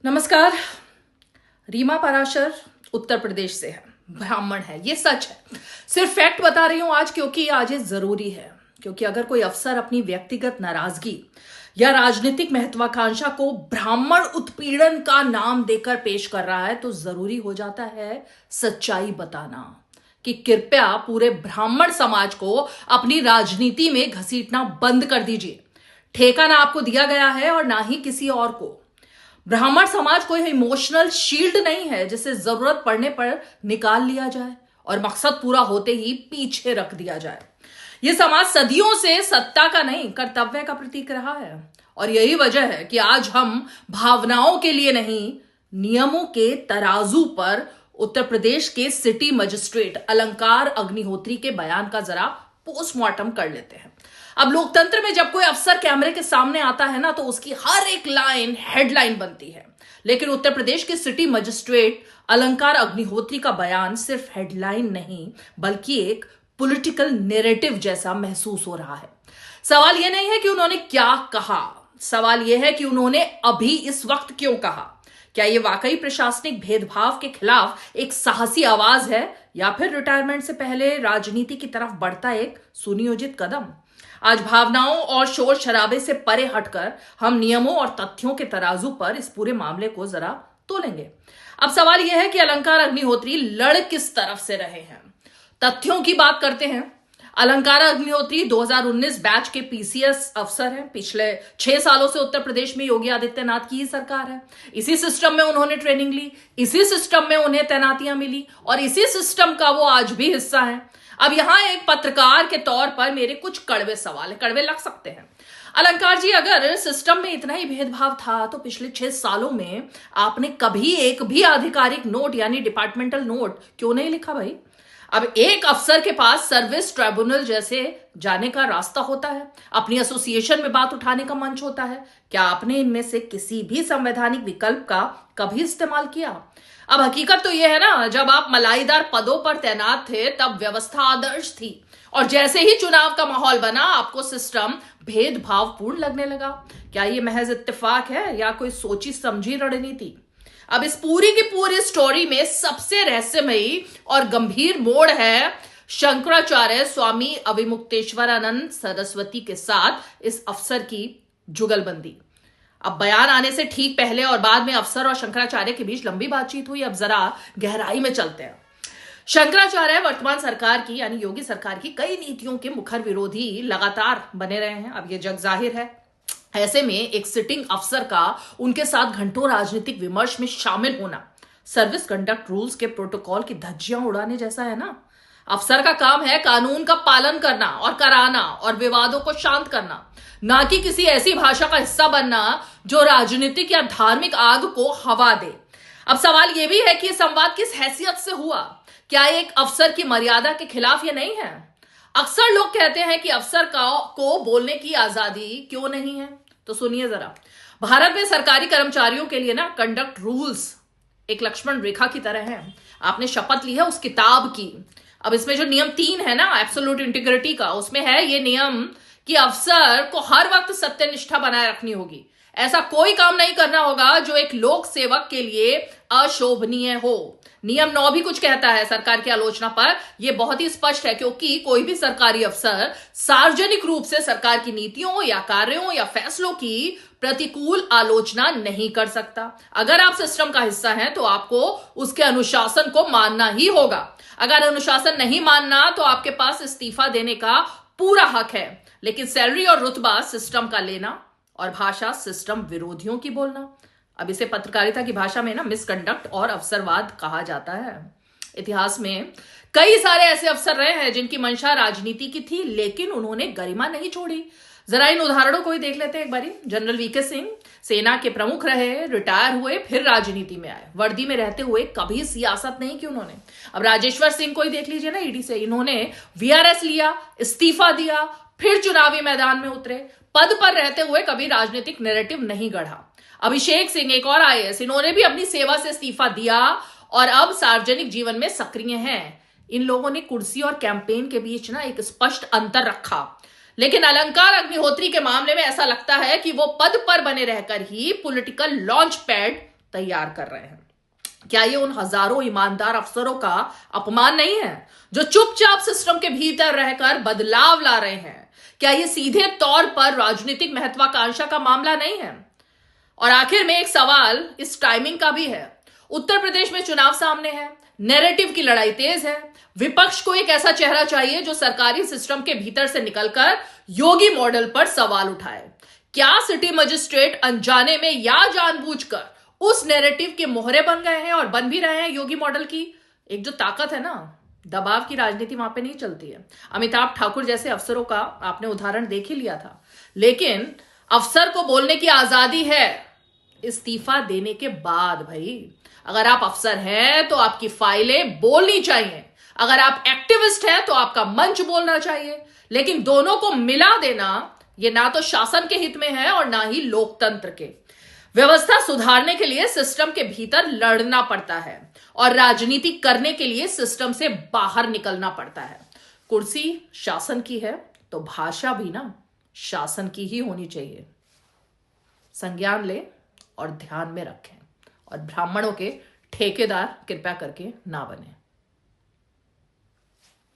नमस्कार। रीमा पराशर उत्तर प्रदेश से है, ब्राह्मण है, ये सच है। सिर्फ फैक्ट बता रही हूं आज, क्योंकि आज ये जरूरी है। क्योंकि अगर कोई अफसर अपनी व्यक्तिगत नाराजगी या राजनीतिक महत्वाकांक्षा को ब्राह्मण उत्पीड़न का नाम देकर पेश कर रहा है, तो जरूरी हो जाता है सच्चाई बताना कि कृपया पूरे ब्राह्मण समाज को अपनी राजनीति में घसीटना बंद कर दीजिए। ठेका ना आपको दिया गया है और ना ही किसी और को। ब्राह्मण समाज कोई इमोशनल शील्ड नहीं है जिसे जरूरत पड़ने पर निकाल लिया जाए और मकसद पूरा होते ही पीछे रख दिया जाए। यह समाज सदियों से सत्ता का नहीं, कर्तव्य का प्रतीक रहा है। और यही वजह है कि आज हम भावनाओं के लिए नहीं, नियमों के तराजू पर उत्तर प्रदेश के सिटी मजिस्ट्रेट अलंकार अग्निहोत्री के बयान का जरा पोस्टमार्टम कर लेते हैं। अब लोकतंत्र में जब कोई अफसर कैमरे के सामने आता है ना, तो उसकी हर एक लाइन हेडलाइन बनती है। लेकिन उत्तर प्रदेश के सिटी मजिस्ट्रेट अलंकार अग्निहोत्री का बयान सिर्फ हेडलाइन नहीं, बल्कि एक पॉलिटिकल नैरेटिव जैसा महसूस हो रहा है। सवाल यह नहीं है कि उन्होंने क्या कहा, सवाल यह है कि उन्होंने अभी इस वक्त क्यों कहा। क्या यह वाकई प्रशासनिक भेदभाव के खिलाफ एक साहसी आवाज है, या फिर रिटायरमेंट से पहले राजनीति की तरफ बढ़ता एक सुनियोजित कदम। आज भावनाओं और शोर शराबे से परे हटकर हम नियमों और तथ्यों के तराजू पर इस पूरे मामले को जरा तोलेंगे। अब सवाल यह है कि अलंकार अग्निहोत्री लड़ किस तरफ से रहे हैं। तथ्यों की बात करते हैं। अलंकार अग्निहोत्री 2019 बैच के पीसीएस अफसर हैं। पिछले 6 सालों से उत्तर प्रदेश में योगी आदित्यनाथ की ही सरकार है। इसी सिस्टम में उन्होंने ट्रेनिंग ली, इसी सिस्टम में उन्हें तैनातियां मिली और इसी सिस्टम का वो आज भी हिस्सा है। अब यहां एक पत्रकार के तौर पर मेरे कुछ कड़वे सवाल है, कड़वे लग सकते हैं। अलंकार जी, अगर सिस्टम में इतना ही भेदभाव था तो पिछले 6 सालों में आपने कभी एक भी आधिकारिक नोट यानी डिपार्टमेंटल नोट क्यों नहीं लिखा भाई? अब एक अफसर के पास सर्विस ट्राइब्यूनल जैसे जाने का रास्ता होता है, अपनी एसोसिएशन में बात उठाने का मंच होता है। क्या आपने इनमें से किसी भी संवैधानिक विकल्प का कभी इस्तेमाल किया? अब हकीकत तो यह है ना, जब आप मलाईदार पदों पर तैनात थे तब व्यवस्था आदर्श थी, और जैसे ही चुनाव का माहौल बना आपको सिस्टम भेदभावपूर्ण लगने लगा। क्या यह महज इत्तेफाक है या कोई सोची समझी रणनीति? अब इस पूरी की पूरी स्टोरी में सबसे रहस्यमयी और गंभीर मोड़ है शंकराचार्य स्वामी अविमुक्तेश्वरानंद सरस्वती के साथ इस अफसर की जुगलबंदी। अब बयान आने से ठीक पहले और बाद में अफसर और शंकराचार्य के बीच लंबी बातचीत हुई। अब जरा गहराई में चलते हैं। शंकराचार्य वर्तमान सरकार की यानी योगी सरकार की कई नीतियों के मुखर विरोधी लगातार बने रहे हैं। अब यह जग जाहिर है। ऐसे में एक सिटिंग अफसर का उनके साथ घंटों राजनीतिक विमर्श में शामिल होना सर्विस कंडक्ट रूल्स के प्रोटोकॉल की धज्जियां उड़ाने जैसा है ना। अफसर का काम है कानून का पालन करना और कराना और विवादों को शांत करना, ना कि किसी ऐसी भाषा का हिस्सा बनना जो राजनीतिक या धार्मिक आग को हवा दे। अब सवाल यह भी है कि संवाद किस हैसियत से हुआ? क्या एक अफसर की मर्यादा के खिलाफ यह नहीं है? अक्सर लोग कहते हैं कि अफसर को बोलने की आजादी क्यों नहीं है, तो सुनिए जरा। भारत में सरकारी कर्मचारियों के लिए ना कंडक्ट रूल्स एक लक्ष्मण रेखा की तरह है। आपने शपथ ली है उस किताब की। अब इसमें जो नियम 3 है ना एब्सोल्यूट इंटीग्रिटी का, उसमें है ये नियम कि अफसर को हर वक्त सत्यनिष्ठा बनाए रखनी होगी। ऐसा कोई काम नहीं करना होगा जो एक लोक सेवक के लिए अशोभनीय हो। नियम 9 भी कुछ कहता है सरकार की आलोचना पर। यह बहुत ही स्पष्ट है, क्योंकि कोई भी सरकारी अफसर सार्वजनिक रूप से सरकार की नीतियों या कार्यों या फैसलों की प्रतिकूल आलोचना नहीं कर सकता। अगर आप सिस्टम का हिस्सा हैं तो आपको उसके अनुशासन को मानना ही होगा। अगर अनुशासन नहीं मानना तो आपके पास इस्तीफा देने का पूरा हक है। लेकिन सैलरी और रुतबा सिस्टम का लेना और भाषा सिस्टम विरोधियों की बोलना, अब इसे पत्रकारिता की भाषा में ना मिसकंडक्ट और अवसरवाद कहा जाता है। इतिहास में कई सारे ऐसे अफसर रहे हैं जिनकी मंशा राजनीति की थी, लेकिन उन्होंने गरिमा नहीं छोड़ी। जरा इन उदाहरणों को ही देख लेते हैं एक बारी। जनरल वीके सिंह सेना के प्रमुख रहे, रिटायर हुए, फिर राजनीति में आए। वर्दी में रहते हुए कभी सियासत नहीं की उन्होंने। अब राजेश्वर सिंह को ही देख लीजिए ना, ईडी से इन्होंने वीआरएस लिया, इस्तीफा दिया, फिर चुनावी मैदान में उतरे। पद पर रहते हुए कभी राजनीतिक नैरेटिव नहीं गढ़ा। अभिषेक सिंह एक और आईएएस, इन्होंने भी अपनी सेवा से इस्तीफा दिया और अब सार्वजनिक जीवन में सक्रिय हैं। इन लोगों ने कुर्सी और कैंपेन के बीच ना एक स्पष्ट अंतर रखा। लेकिन अलंकार अग्निहोत्री के मामले में ऐसा लगता है कि वो पद पर बने रहकर ही पॉलिटिकल लॉन्च पैड तैयार कर रहे हैं। क्या ये उन हजारों ईमानदार अफसरों का अपमान नहीं है जो चुपचाप सिस्टम के भीतर रहकर बदलाव ला रहे हैं? क्या ये सीधे तौर पर राजनीतिक महत्वाकांक्षा का मामला नहीं है? और आखिर में एक सवाल इस टाइमिंग का भी है। उत्तर प्रदेश में चुनाव सामने है, नैरेटिव की लड़ाई तेज है, विपक्ष को एक ऐसा चेहरा चाहिए जो सरकारी सिस्टम के भीतर से निकलकर योगी मॉडल पर सवाल उठाए। क्या सिटी मजिस्ट्रेट अनजाने में या जानबूझकर उस नैरेटिव के मोहरे बन गए हैं और बन भी रहे हैं योगी मॉडल की? एक जो ताकत है ना, दबाव की राजनीति वहां पे नहीं चलती है। अमिताभ ठाकुर जैसे अफसरों का आपने उदाहरण देख ही लिया था। लेकिन अफसर को बोलने की आजादी है इस्तीफा देने के बाद। भाई अगर आप अफसर हैं तो आपकी फाइलें बोलनी चाहिए, अगर आप एक्टिविस्ट हैं तो आपका मंच बोलना चाहिए। लेकिन दोनों को मिला देना ये ना तो शासन के हित में है और ना ही लोकतंत्र के। व्यवस्था सुधारने के लिए सिस्टम के भीतर लड़ना पड़ता है और राजनीति करने के लिए सिस्टम से बाहर निकलना पड़ता है। कुर्सी शासन की है तो भाषा भी ना शासन की ही होनी चाहिए। संज्ञान ले और ध्यान में रखें, और ब्राह्मणों के ठेकेदार कृपया करके ना बने।